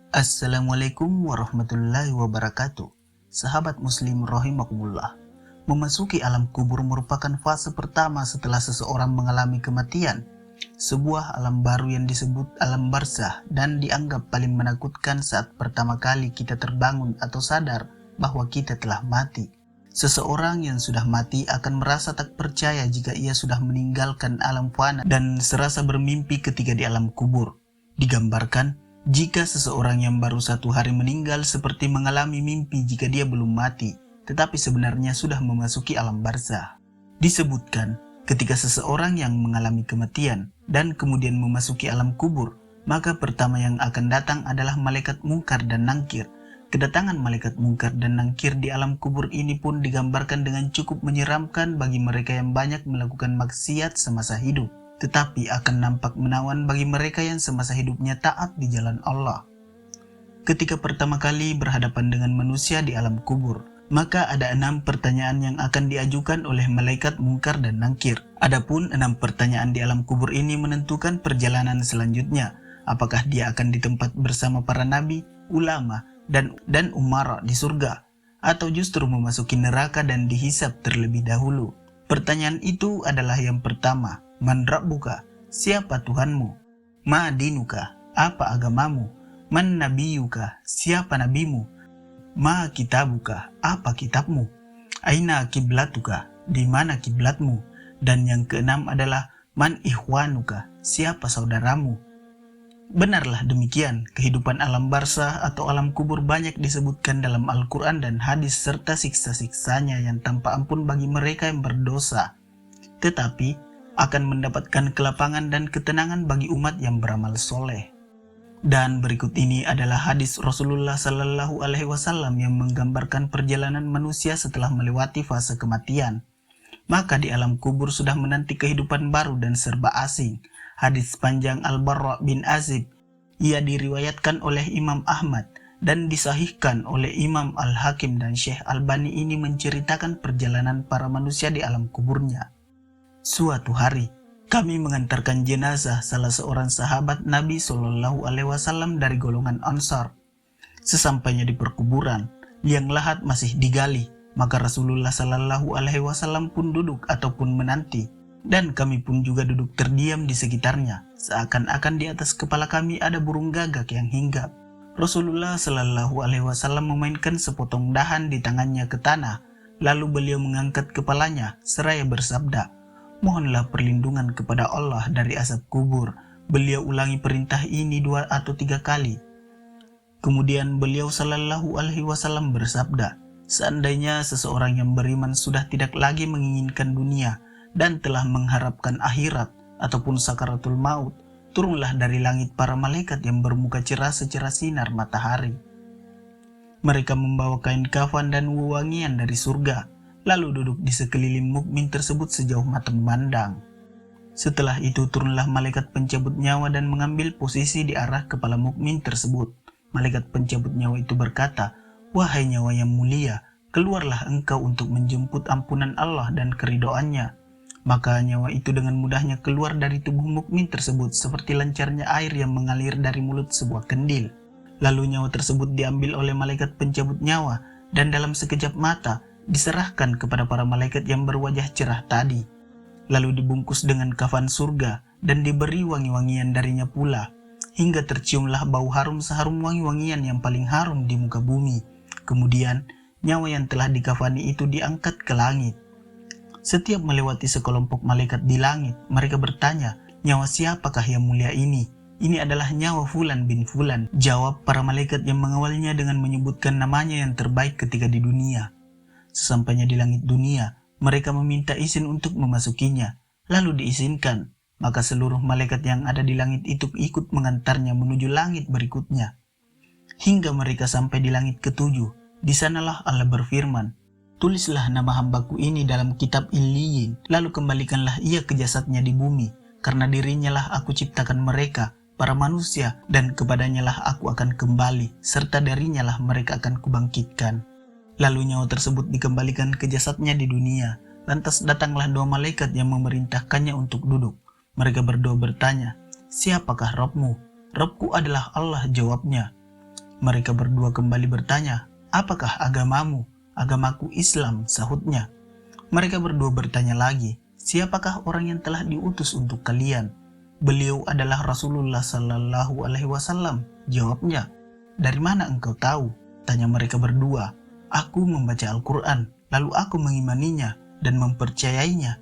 Assalamualaikum warahmatullahi wabarakatuh. Sahabat muslim rahimakumullah. Memasuki alam kubur merupakan fase pertama setelah seseorang mengalami kematian. Sebuah alam baru yang disebut alam barzah dan dianggap paling menakutkan saat pertama kali kita terbangun atau sadar bahwa kita telah mati. Seseorang yang sudah mati akan merasa tak percaya jika ia sudah meninggalkan alam fana dan serasa bermimpi ketika di alam kubur. Digambarkan, jika seseorang yang baru 1 hari meninggal seperti mengalami mimpi jika dia belum mati, tetapi sebenarnya sudah memasuki alam barzah. Disebutkan, ketika seseorang yang mengalami kematian dan kemudian memasuki alam kubur, maka pertama yang akan datang adalah malaikat mungkar dan nangkir. Kedatangan malaikat mungkar dan nangkir di alam kubur ini pun digambarkan dengan cukup menyeramkan bagi mereka yang banyak melakukan maksiat semasa hidup, tetapi akan nampak menawan bagi mereka yang semasa hidupnya taat di jalan Allah. Ketika pertama kali berhadapan dengan manusia di alam kubur, maka ada 6 pertanyaan yang akan diajukan oleh malaikat mungkar dan nangkir. Adapun 6 pertanyaan di alam kubur ini menentukan perjalanan selanjutnya, apakah dia akan ditempat bersama para nabi, ulama, dan umara di surga, atau justru memasuki neraka dan dihisab terlebih dahulu. Pertanyaan itu adalah yang pertama, Man Rabbuka, siapa Tuhanmu? Ma dinuka, apa agamamu? Man nabiyuka, siapa nabimu? Ma kitabuka, apa kitabmu? Aina kiblatuka, di mana kiblatmu? Dan yang keenam adalah Man ikhwanuka, siapa saudaramu? Benarlah demikian, kehidupan alam barzah atau alam kubur banyak disebutkan dalam Al-Quran dan hadis serta siksa-siksanya yang tanpa ampun bagi mereka yang berdosa, tetapi akan mendapatkan kelapangan dan ketenangan bagi umat yang beramal soleh. Dan berikut ini adalah hadis Rasulullah Sallallahu Alaihi Wasallam yang menggambarkan perjalanan manusia setelah melewati fase kematian. Maka di alam kubur sudah menanti kehidupan baru dan serba asing. Hadis panjang Al-Barra bin Azib. Ia diriwayatkan oleh Imam Ahmad dan disahihkan oleh Imam Al-Hakim dan Syekh Albani. Ini menceritakan perjalanan para manusia di alam kuburnya. Suatu hari, kami mengantarkan jenazah salah seorang sahabat Nabi Shallallahu Alaihi Wasallam dari golongan Ansar. Sesampainya di perkuburan, liang lahat masih digali, maka Rasulullah Shallallahu Alaihi Wasallam pun duduk ataupun menanti, dan kami pun juga duduk terdiam di sekitarnya, seakan-akan di atas kepala kami ada burung gagak yang hinggap. Rasulullah Shallallahu Alaihi Wasallam memainkan sepotong dahan di tangannya ke tanah, lalu beliau mengangkat kepalanya seraya bersabda, "Mohonlah perlindungan kepada Allah dari azab kubur." Beliau ulangi perintah ini 2 atau 3 kali. Kemudian beliau Shallallahu Alaihi Wasallam bersabda, "Seandainya seseorang yang beriman sudah tidak lagi menginginkan dunia dan telah mengharapkan akhirat ataupun sakaratul maut, turunlah dari langit para malaikat yang bermuka cerah secerah sinar matahari. Mereka membawa kain kafan dan wewangian dari surga, lalu duduk di sekeliling mukmin tersebut sejauh mata memandang. Setelah itu turunlah malaikat pencabut nyawa dan mengambil posisi di arah kepala mukmin tersebut. Malaikat pencabut nyawa itu berkata, 'Wahai nyawa yang mulia, keluarlah engkau untuk menjemput ampunan Allah dan keridhoannya.' Maka nyawa itu dengan mudahnya keluar dari tubuh mukmin tersebut seperti lancarnya air yang mengalir dari mulut sebuah kendil. Lalu nyawa tersebut diambil oleh malaikat pencabut nyawa dan dalam sekejap mata diserahkan kepada para malaikat yang berwajah cerah tadi. Lalu dibungkus dengan kafan surga dan diberi wangi-wangian darinya pula, hingga terciumlah bau harum seharum wangi-wangian yang paling harum di muka bumi. Kemudian nyawa yang telah dikafani itu diangkat ke langit. Setiap melewati sekelompok malaikat di langit, mereka bertanya, 'Nyawa siapakah yang mulia ini?' 'Ini adalah nyawa Fulan bin Fulan,' jawab para malaikat yang mengawalnya dengan menyebutkan namanya yang terbaik ketika di dunia. Sesampainya di langit dunia, mereka meminta izin untuk memasukinya, lalu diizinkan. Maka seluruh malaikat yang ada di langit itu ikut mengantarnya menuju langit berikutnya. Hingga mereka sampai di langit ke-7, di sanalah Allah berfirman, 'Tulislah nama hambaku ini dalam kitab Illiyin, lalu kembalikanlah ia ke jasadnya di bumi, karena dirinya lah aku ciptakan mereka, para manusia, dan kepadanya lah aku akan kembali, serta darinya lah mereka akan kubangkitkan.' Lalu nyawa tersebut dikembalikan ke jasadnya di dunia. Lantas datanglah 2 malaikat yang memerintahkannya untuk duduk. Mereka berdua bertanya, 'Siapakah Rabbmu?' 'Rabbku adalah Allah,' jawabnya. Mereka berdua kembali bertanya, "Apakah agamamu?" "Agamaku Islam," sahutnya. Mereka berdua bertanya lagi, "Siapakah orang yang telah diutus untuk kalian?" "Beliau adalah Rasulullah Sallallahu Alaihi Wasallam," jawabnya. "Dari mana engkau tahu?" tanya mereka berdua. "Aku membaca Al-Quran, lalu aku mengimaninya dan mempercayainya."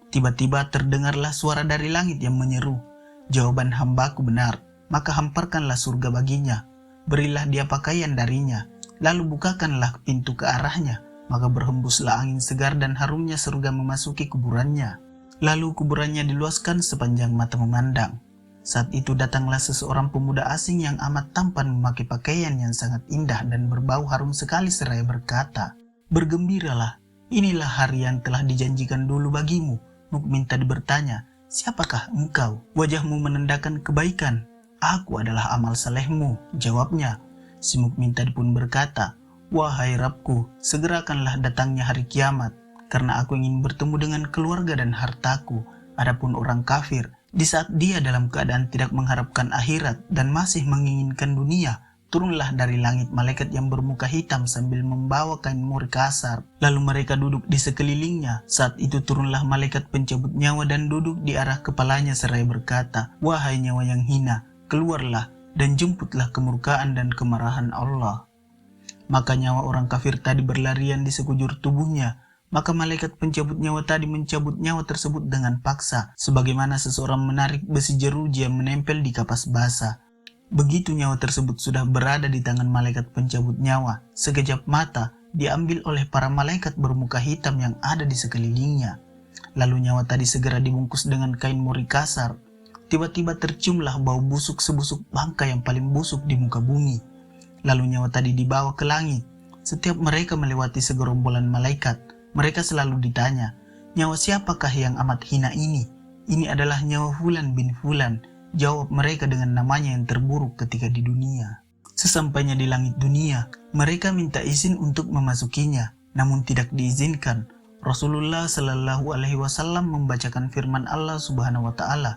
Tiba-tiba terdengarlah suara dari langit yang menyeru, "Jawaban hambaku benar, maka hamparkanlah surga baginya. Berilah dia pakaian darinya, lalu bukakanlah pintu ke arahnya. Maka berhembuslah angin segar dan harumnya surga memasuki kuburannya. Lalu kuburannya diluaskan sepanjang mata memandang. Saat itu datanglah seseorang pemuda asing yang amat tampan memakai pakaian yang sangat indah dan berbau harum sekali seraya berkata, "Bergembiralah, inilah hari yang telah dijanjikan dulu bagimu." Mukmin tadi bertanya, "Siapakah engkau?" "Wajahmu menandakan kebaikan." "Aku adalah amal salehmu," jawabnya. Si mukmin tadi pun berkata, "Wahai Rabbku, segerakanlah datangnya hari kiamat, karena aku ingin bertemu dengan keluarga dan hartaku." Adapun orang kafir, di saat dia dalam keadaan tidak mengharapkan akhirat dan masih menginginkan dunia, turunlah dari langit malaikat yang bermuka hitam sambil membawa kain mori kasar. Lalu mereka duduk di sekelilingnya. Saat itu turunlah malaikat pencabut nyawa dan duduk di arah kepalanya seraya berkata, "Wahai nyawa yang hina, keluarlah dan jemputlah kemurkaan dan kemarahan Allah." Maka nyawa orang kafir tadi berlarian di sekujur tubuhnya. Maka malaikat pencabut nyawa tadi mencabut nyawa tersebut dengan paksa, sebagaimana seseorang menarik besi jeruji yang menempel di kapas basa. Begitu nyawa tersebut sudah berada di tangan malaikat pencabut nyawa, sekejap mata diambil oleh para malaikat bermuka hitam yang ada di sekelilingnya. Lalu nyawa tadi segera dibungkus dengan kain mori kasar. Tiba-tiba terciumlah bau busuk sebusuk bangkai yang paling busuk di muka bumi. Lalu nyawa tadi dibawa ke langit. Setiap mereka melewati segerombolan malaikat, mereka selalu ditanya, "Nyawa siapakah yang amat hina ini?" "Ini adalah nyawa Fulan bin Fulan," jawab mereka dengan namanya yang terburuk ketika di dunia. Sesampainya di langit dunia, mereka minta izin untuk memasukinya, namun tidak diizinkan. Rasulullah Sallallahu Alaihi Wasallam membacakan firman Allah Subhanahu Wa Taala,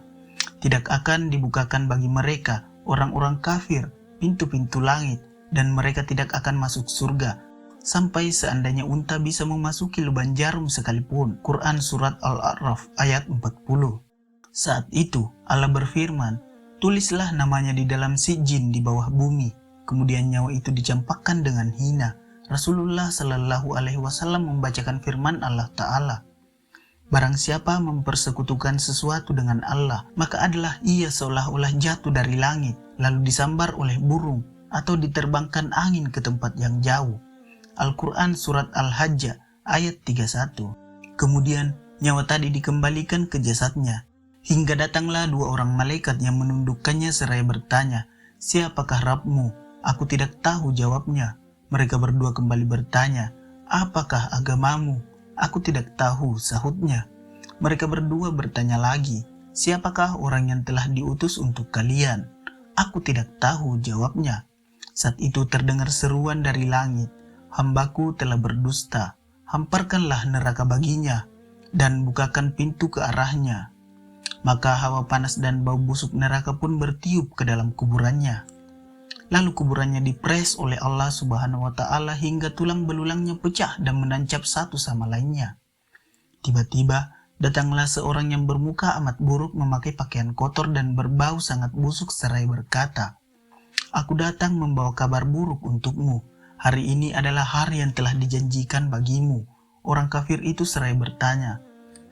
"Tidak akan dibukakan bagi mereka, orang-orang kafir, pintu-pintu langit, dan mereka tidak akan masuk surga sampai seandainya unta bisa memasuki lubang jarum sekalipun." Quran Surat Al-A'raf ayat 40. Saat itu Allah berfirman, "Tulislah namanya di dalam sijin di bawah bumi." Kemudian nyawa itu dicampakkan dengan hina. Rasulullah Sallallahu Alaihi Wasallam membacakan firman Allah Ta'ala, "Barang siapa mempersekutukan sesuatu dengan Allah, maka adalah ia seolah-olah jatuh dari langit, lalu disambar oleh burung, atau diterbangkan angin ke tempat yang jauh." Al-Quran Surat Al-Hajj ayat 31. Kemudian nyawa tadi dikembalikan ke jasadnya, hingga datanglah dua orang malaikat yang menundukkannya seraya bertanya, "Siapakah Rabbmu?" "Aku tidak tahu," jawabnya. Mereka berdua kembali bertanya, "Apakah agamamu?" "Aku tidak tahu," sahutnya. Mereka berdua bertanya lagi, "Siapakah orang yang telah diutus untuk kalian?" "Aku tidak tahu," jawabnya. Saat itu terdengar seruan dari langit, "Hambaku telah berdusta, hamparkanlah neraka baginya, dan bukakan pintu ke arahnya." Maka hawa panas dan bau busuk neraka pun bertiup ke dalam kuburannya. Lalu kuburannya dipres oleh Allah Subhanahu Wa Taala hingga tulang belulangnya pecah dan menancap satu sama lainnya. Tiba-tiba datanglah seorang yang bermuka amat buruk memakai pakaian kotor dan berbau sangat busuk seraya berkata, "Aku datang membawa kabar buruk untukmu. Hari ini adalah hari yang telah dijanjikan bagimu." Orang kafir itu seraya bertanya,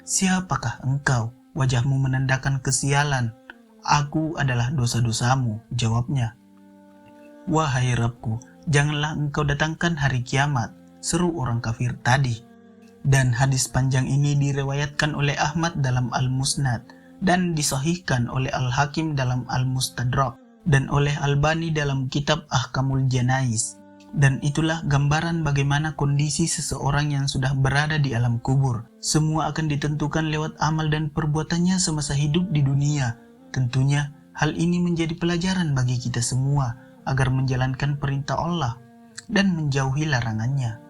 "Siapakah engkau?" "Wajahmu menandakan kesialan." "Aku adalah dosa-dosamu," jawabnya. "Wahai Rabbku, janganlah engkau datangkan hari kiamat," seru orang kafir tadi. Dan hadis panjang ini diriwayatkan oleh Ahmad dalam Al-Musnad dan disahihkan oleh Al-Hakim dalam Al-Mustadrak dan oleh Albani dalam kitab Ahkamul Janais. Dan itulah gambaran bagaimana kondisi seseorang yang sudah berada di alam kubur. Semua akan ditentukan lewat amal dan perbuatannya semasa hidup di dunia. Tentunya hal ini menjadi pelajaran bagi kita semua agar menjalankan perintah Allah dan menjauhi larangannya.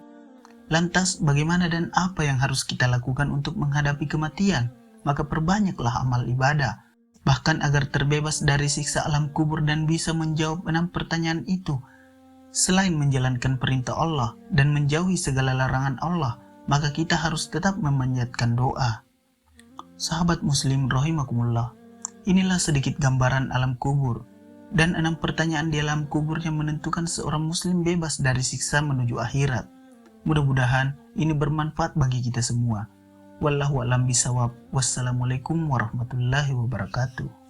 Lantas bagaimana dan apa yang harus kita lakukan untuk menghadapi kematian? Maka perbanyaklah amal ibadah, bahkan agar terbebas dari siksa alam kubur dan bisa menjawab 6 pertanyaan itu. Selain menjalankan perintah Allah dan menjauhi segala larangan Allah, maka kita harus tetap memanjatkan doa. Sahabat muslim rahimakumullah, inilah sedikit gambaran alam kubur dan 6 pertanyaan di alam kubur yang menentukan seorang muslim bebas dari siksa menuju akhirat. Mudah-mudahan ini bermanfaat bagi kita semua. Wallahu a'lam bishawab. Wassalamualaikum warahmatullahi wabarakatuh.